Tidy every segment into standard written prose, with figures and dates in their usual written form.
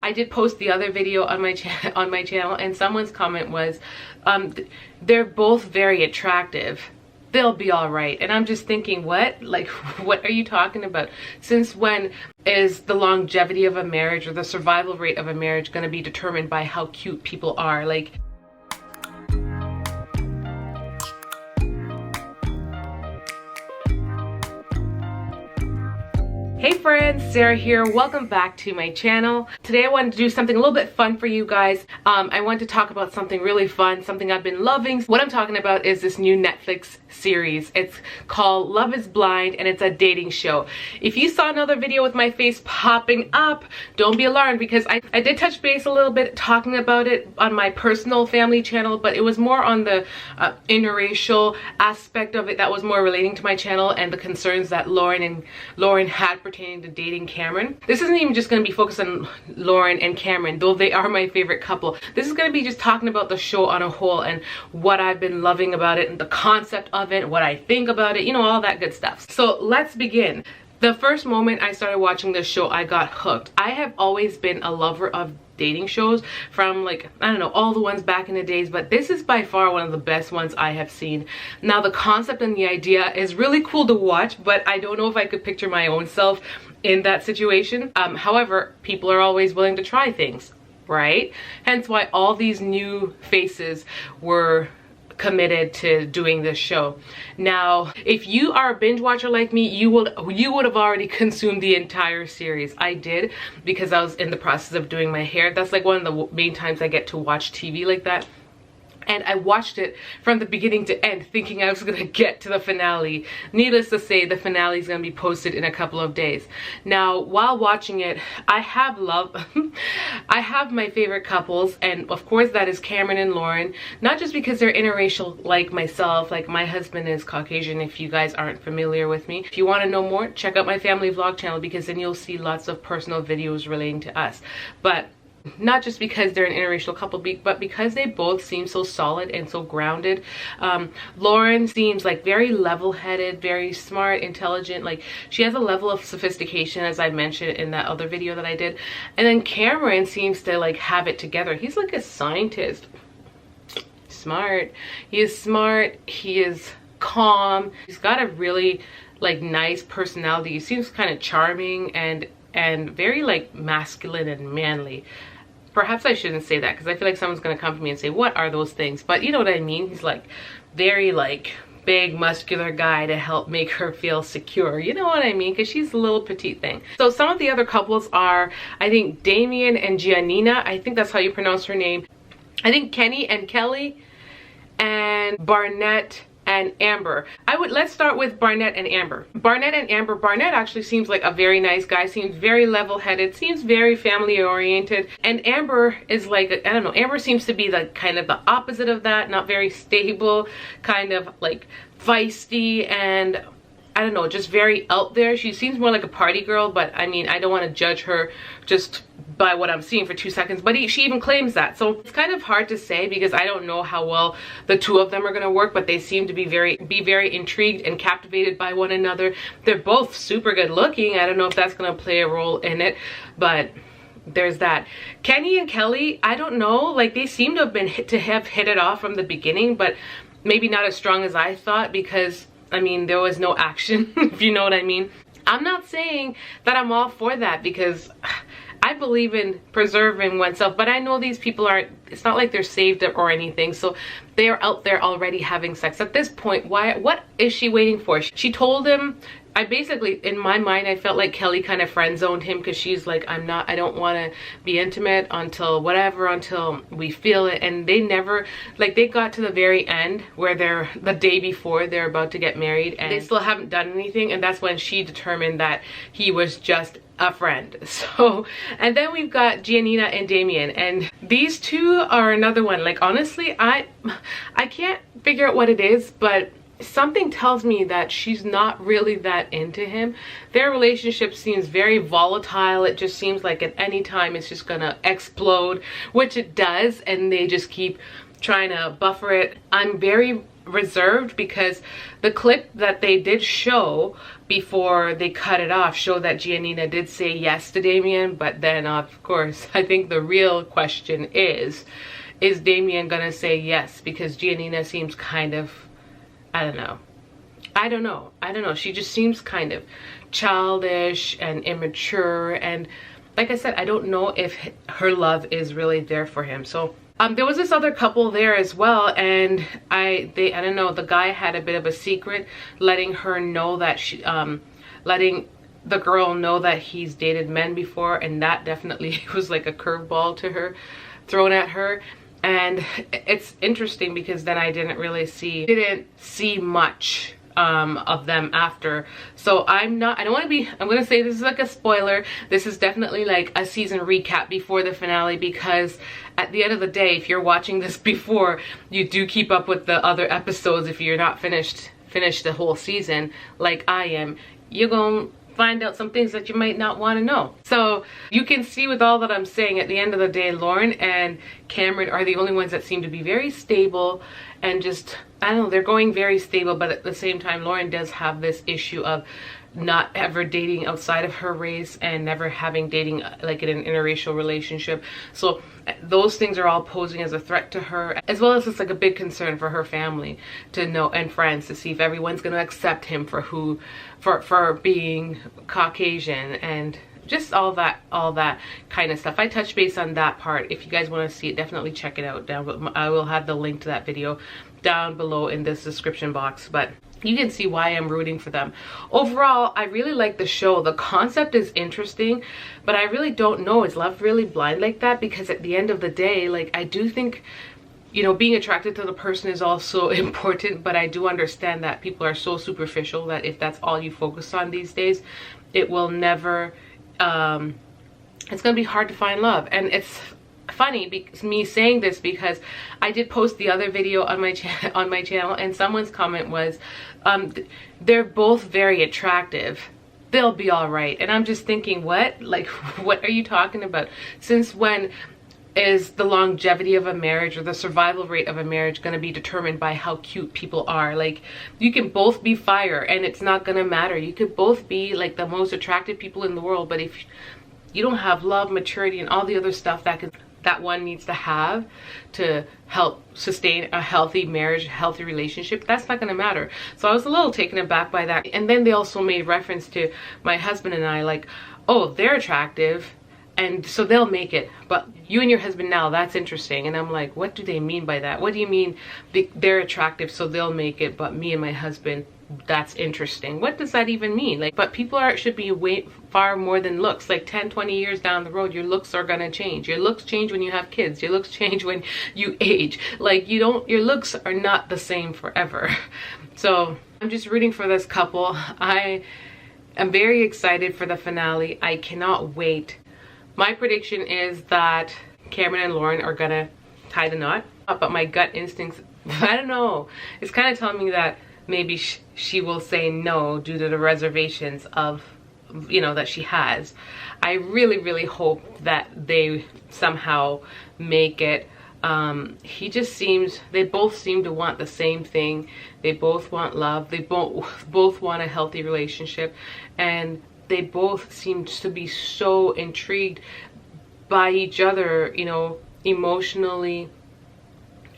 I did post the other video on my channel, and someone's comment was, they're both very attractive. They'll be all right. And I'm just thinking, what? Like, what are you talking about? Since when is the longevity of a marriage or the survival rate of a marriage going to be determined by how cute people are? Like, hey friends, Sarah here. Welcome back to my channel. Today I wanted to do something a little bit fun for you guys. I want to talk about something really fun, something I've been loving. What I'm talking about is this new Netflix series. It's called Love is Blind, and it's a dating show. If you saw another video with my face popping up, don't be alarmed, because I did touch base a little bit talking about it on my personal family channel, but it was more on the interracial aspect of it that was more relating to my channel and the concerns that Lauren had pertaining to dating Cameron. This isn't even just going to be focused on Lauren and Cameron, though they are my favorite couple. This is going to be just talking about the show on a whole and what I've been loving about it and the concept of it, what I think about it, you know, all that good stuff. So let's begin. The first moment I started watching this show, I got hooked. I have always been a lover of dating shows, from like, I don't know, all the ones back in the days, but this is by far one of the best ones I have seen. Now the concept and the idea is really cool to watch, but I don't know if I could picture my own self in that situation. However, people are always willing to try things, right? Hence why all these new faces were committed to doing this show. Now, if you are a binge watcher like me, you would have already consumed the entire series. I did, because I was in the process of doing my hair. That's like one of the main times I get to watch TV like that. And I watched it from the beginning to end, thinking I was gonna get to the finale. Needless to say, the finale is gonna be posted in a couple of days. Now, while watching it, I have I have my favorite couples, and of course that is Cameron and Lauren. Not just because they're interracial like myself, like my husband is Caucasian, if you guys aren't familiar with me. If you wanna know more, check out my family vlog channel, because then you'll see lots of personal videos relating to us. But not just because they're an interracial couple, but because they both seem so solid and so grounded. Lauren seems like very level-headed, very smart, intelligent. Like, she has a level of sophistication, as I mentioned in that other video that I did. And then Cameron seems to like have it together. He's like a scientist. Smart. He is smart. He is calm. He's got a really like nice personality. He seems kind of charming and very like masculine and manly. Perhaps I shouldn't say that, because I feel like someone's gonna come to me and say, what are those things? But you know what I mean. He's like very like big muscular guy to help make her feel secure, you know what I mean, because she's a little petite thing. So some of the other couples are, I think, Damien and Giannina, I think that's how you pronounce her name. I think Kenny and Kelly, and Barnett and Amber. Let's start with Barnett and Amber. Barnett and Amber. Barnett actually seems like a very nice guy, seems very level-headed, seems very family-oriented. And Amber is like, I don't know, Amber seems to be the kind of the opposite of that, not very stable, kind of like feisty, and I don't know, just very out there. She seems more like a party girl, but I mean, I don't want to judge her just by what I'm seeing for 2 seconds, but she even claims that. So it's kind of hard to say, because I don't know how well the two of them are going to work, but they seem to be very intrigued and captivated by one another. They're both super good looking. I don't know if that's going to play a role in it, but there's that. Kenny and Kelly, I don't know, like they seem to have hit it off from the beginning, but maybe not as strong as I thought, because I mean, there was no action, if you know what I mean. I'm not saying that I'm all for that, because I believe in preserving oneself, but I know these people aren't, it's not like they're saved or anything, so they are out there already having sex. At this point, what is she waiting for? She told him, I basically, in my mind, I felt like Kelly kind of friend zoned him, because she's like, I don't want to be intimate until whatever, until we feel it. And they never, like, they got to the very end where the day before they're about to get married, and they still haven't done anything. And that's when she determined that he was just a friend. So, and then we've got Giannina and Damien, and these two are another one. Like, honestly, I can't figure out what it is, but something tells me that she's not really that into him. Their relationship seems very volatile. It just seems like at any time it's just gonna explode, which it does, and they just keep trying to buffer it. I'm very reserved, because the clip that they did show before they cut it off showed that Giannina did say yes to Damien. But then of course I think the real question is Damien gonna say yes? Because Giannina seems kind of, I don't know, she just seems kind of childish and immature, and like I said, I don't know if her love is really there for him. So there was this other couple there as well, and I don't know, the guy had a bit of a secret, letting her know that letting the girl know that he's dated men before, and that definitely was like a curveball to her, thrown at her. And it's interesting because then I didn't see much of them after. So I'm gonna say this is like a spoiler. This is definitely like a season recap before the finale, because at the end of the day, if you're watching this before you do keep up with the other episodes, if you're not finished the whole season like I am, you're gonna find out some things that you might not want to know. So you can see with all that I'm saying, at the end of the day, Lauren and Cameron are the only ones that seem to be very stable, and just, I don't know, they're going very stable. But at the same time, Lauren does have this issue of not ever dating outside of her race and never having dating like in an interracial relationship. So those things are all posing as a threat to her, as well as it's like a big concern for her family to know, and friends, to see if everyone's going to accept him for being Caucasian, and just all that kind of stuff. I touched base on that part. If you guys want to see it, definitely check it out down. I will have the link to that video down below in this description box. But you can see why I'm rooting for them. Overall, I really like the show. The concept is interesting, but I really don't know, is love really blind like that? Because at the end of the day, like, I do think, you know, being attracted to the person is also important, but I do understand that people are so superficial that if that's all you focus on these days, it will never, it's gonna be hard to find love. And it's funny because me saying this, because I did post the other video on my channel, and someone's comment was, they're both very attractive, they'll be all right. And I'm just thinking, what? Like, what are you talking about? Since when is the longevity of a marriage or the survival rate of a marriage going to be determined by how cute people are? Like, you can both be fire and it's not going to matter. You could both be like the most attractive people in the world, but if you don't have love, maturity, and all the other stuff that one needs to have to help sustain a healthy marriage, healthy relationship, that's not going to matter. So I was a little taken aback by that. And then they also made reference to my husband and I, like, oh, they're attractive and so they'll make it, but you and your husband now, that's interesting. And I'm like, what do they mean by that? What do you mean they're attractive so they'll make it, but me and my husband, that's interesting? What does that even mean? Like, but people should be way far more than looks. Like 10-20 years down the road, your looks are gonna change. Your looks change when you have kids. Your looks change when you age. Like, your looks are not the same forever. So I'm just rooting for this couple. I am very excited for the finale. I cannot wait. My prediction is that Cameron and Lauren are gonna tie the knot, but my gut instincts, I don't know, it's kind of telling me that maybe she will say no due to the reservations of, you know, that she has. I really, really hope that they somehow make it. They both seem to want the same thing. They both want love. They both want a healthy relationship, and they both seem to be so intrigued by each other, you know, emotionally,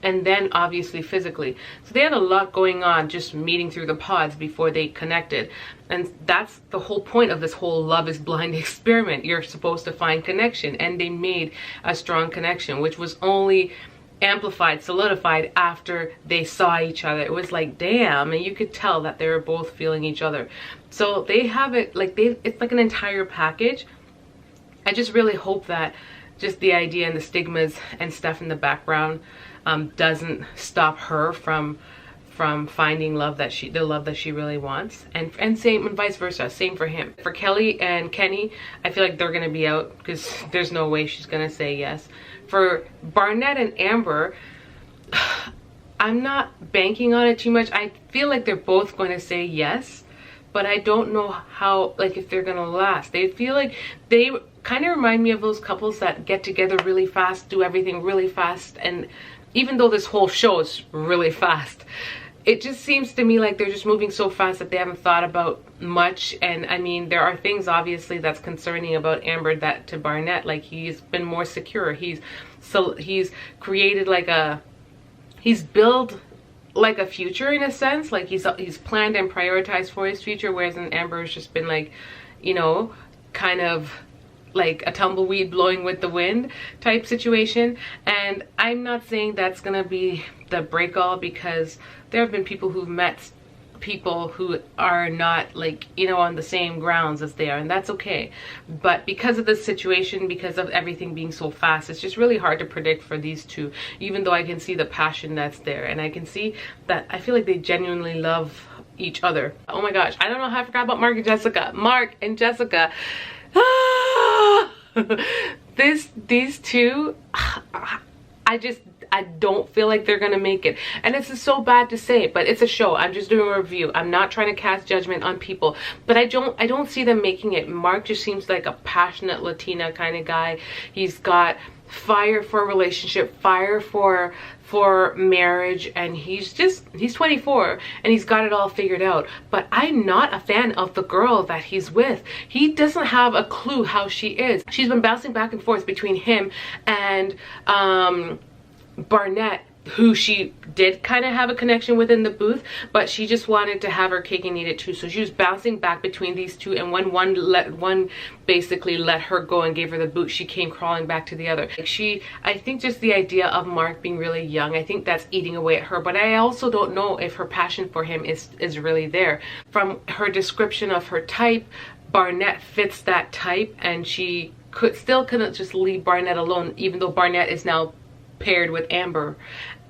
and then obviously physically. So they had a lot going on just meeting through the pods before they connected. And that's the whole point of this whole Love is Blind experiment. You're supposed to find connection, and they made a strong connection, which was only amplified, solidified after they saw each other. It was like, damn, and you could tell that they were both feeling each other. So they have it, like, it's like an entire package. I just really hope that just the idea and the stigmas and stuff in the background doesn't stop her from finding the love that she really wants, and same and vice versa, same for him. For Kelly and Kenny, I feel like they're gonna be out because there's no way she's gonna say yes. For Barnett and Amber, I'm not banking on it too much. I feel like they're both going to say yes, but I don't know how, like, if they're gonna last. They feel like they kind of remind me of those couples that get together really fast, do everything really fast, and even though this whole show is really fast, it just seems to me like they're just moving so fast that they haven't thought about much. And I mean, there are things obviously that's concerning about Amber that to Barnett, like he's been more secure. He's created like he's built like a future in a sense, like he's planned and prioritized for his future, whereas in Amber has just been like, you know, kind of like a tumbleweed blowing with the wind type situation. And I'm not saying that's gonna be the break all, because there have been people who've met people who are not, like, you know, on the same grounds as they are, and that's okay. But because of this situation, because of everything being so fast, it's just really hard to predict for these two, even though I can see the passion that's there, and I can see that I feel like they genuinely love each other. Oh my gosh, I don't know how I forgot about Mark and Jessica. Mark and Jessica. These two, I don't feel like they're gonna make it, and this is so bad to say, but it's a show. I'm just doing a review. I'm not trying to cast judgment on people, but I don't see them making it. Mark just seems like a passionate Latina kind of guy. He's got fire for a relationship, fire for marriage, and he's 24 and he's got it all figured out. But I'm not a fan of the girl that he's with. He doesn't have a clue how she is. She's been bouncing back and forth between him and Barnett, who she did kind of have a connection with in the booth, but she just wanted to have her cake and eat it too. So she was bouncing back between these two, and when one basically let her go and gave her the boot, she came crawling back to the other. I think just the idea of Mark being really young, I think that's eating away at her, but I also don't know if her passion for him is really there. From her description of her type, Barnett fits that type, and she couldn't just leave Barnett alone, even though Barnett is now paired with Amber.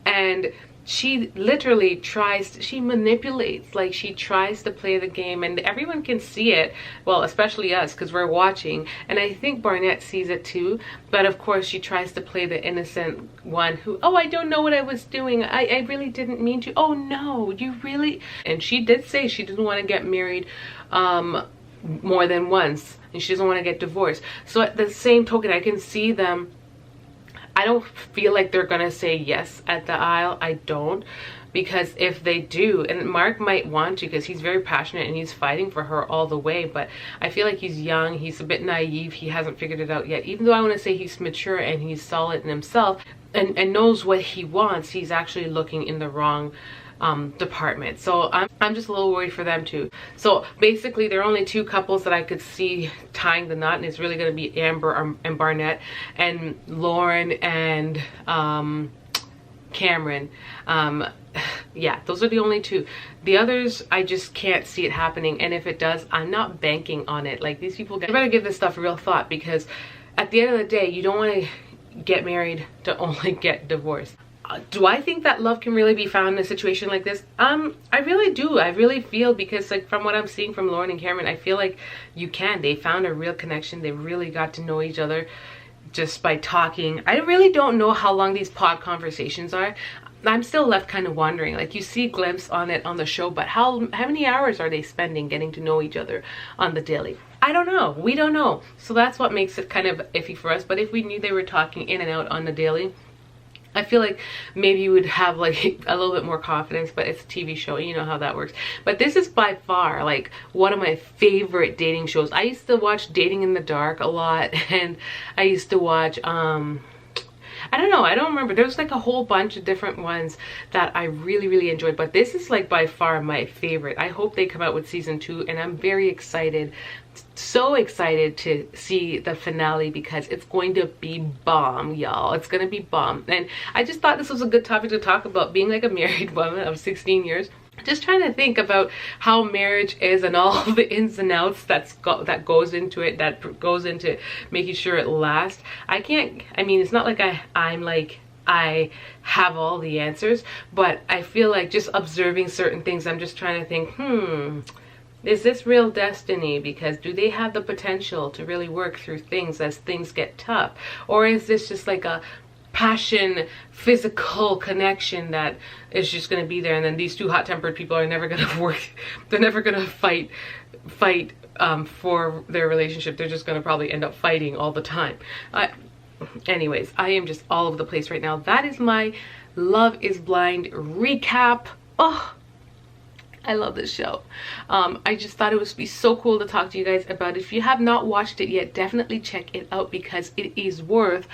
And she literally she manipulates, like she tries to play the game, and everyone can see it, well, especially us because we're watching, and I think Barnett sees it too. But of course she tries to play the innocent one who, oh, I don't know what I was doing, I really didn't mean to. Oh no, you really. And she did say she didn't want to get married more than once, and she doesn't want to get divorced. So at the same token, I can see them. I don't feel like they're gonna say yes at the aisle. I don't, because if they do, and Mark might want to because he's very passionate and he's fighting for her all the way, but I feel like he's young, he's a bit naive, he hasn't figured it out yet. Even though I want to say he's mature and he's solid in himself and knows what he wants, he's actually looking in the wrong department. So I'm just a little worried for them too. So basically there are only two couples that I could see tying the knot, and it's really going to be Amber and Barnett, and Lauren and Cameron. Yeah, those are the only two. The others, I just can't see it happening, and if it does, I'm not banking on it. Like, these people, you better give this stuff real thought, because at the end of the day, you don't want to get married to only get divorced. Do I think that love can really be found in a situation like this? I really do. I really feel, because like from what I'm seeing from Lauren and Cameron, I feel like you can. They found a real connection. They really got to know each other just by talking. I really don't know how long these pod conversations are. I'm still left kind of wondering. Like, you see a glimpse on it on the show, but how many hours are they spending getting to know each other on the daily? I don't know. We don't know. So that's what makes it kind of iffy for us. But if we knew they were talking in and out on the daily, I feel like maybe you would have like a little bit more confidence, but it's a TV show, you know how that works. But this is by far like one of my favorite dating shows. I used to watch Dating in the Dark a lot, and I used to watch I don't know, I don't remember. There's like a whole bunch of different ones that I really enjoyed, but this is like by far my favorite. I hope they come out with season 2, and I'm very excited, so excited to see the finale, because it's going to be bomb, y'all. It's gonna be bomb. And I just thought this was a good topic to talk about, being like a married woman of 16 years. Just trying to think about how marriage is and all the ins and outs that goes into it, that goes into making sure it lasts. I mean, it's not like I'm like I have all the answers, but I feel like just observing certain things, I'm just trying to think, is this real destiny? Because do they have the potential to really work through things as things get tough? Or is this just like a passion, physical connection that is just going to be there, and then these two hot-tempered people are never going to work, they're never going to fight for their relationship. They're just going to probably end up fighting all the time. Anyways, I am just all over the place right now. That is my Love is Blind recap. Oh, I love this show. I just thought it would be so cool to talk to you guys about it. If you have not watched it yet, definitely check it out because it is worth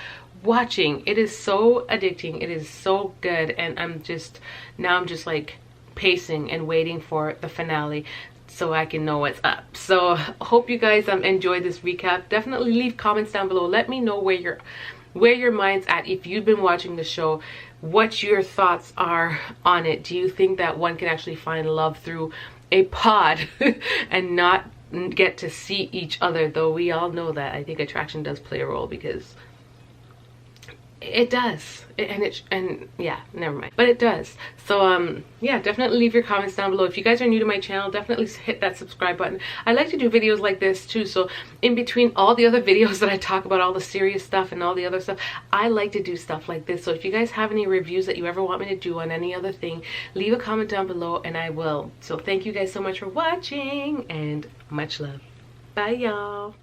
watching. It is so addicting. It is so good, and I'm just like pacing and waiting for the finale so I can know what's up. So hope you guys enjoyed this recap. Definitely leave comments down below. Let me know where your mind's at. If you've been watching the show, what your thoughts are on it. Do you think that one can actually find love through a pod and not get to see each other? Though we all know that I think attraction does play a role, because it does, and yeah, never mind, but it does. So yeah, definitely leave your comments down below. If you guys are new to my channel, definitely hit that subscribe button. I like to do videos like this too, so in between all the other videos that I talk about all the serious stuff and all the other stuff, I like to do stuff like this. So if you guys have any reviews that you ever want me to do on any other thing, leave a comment down below and I will. So thank you guys so much for watching, and much love. Bye y'all.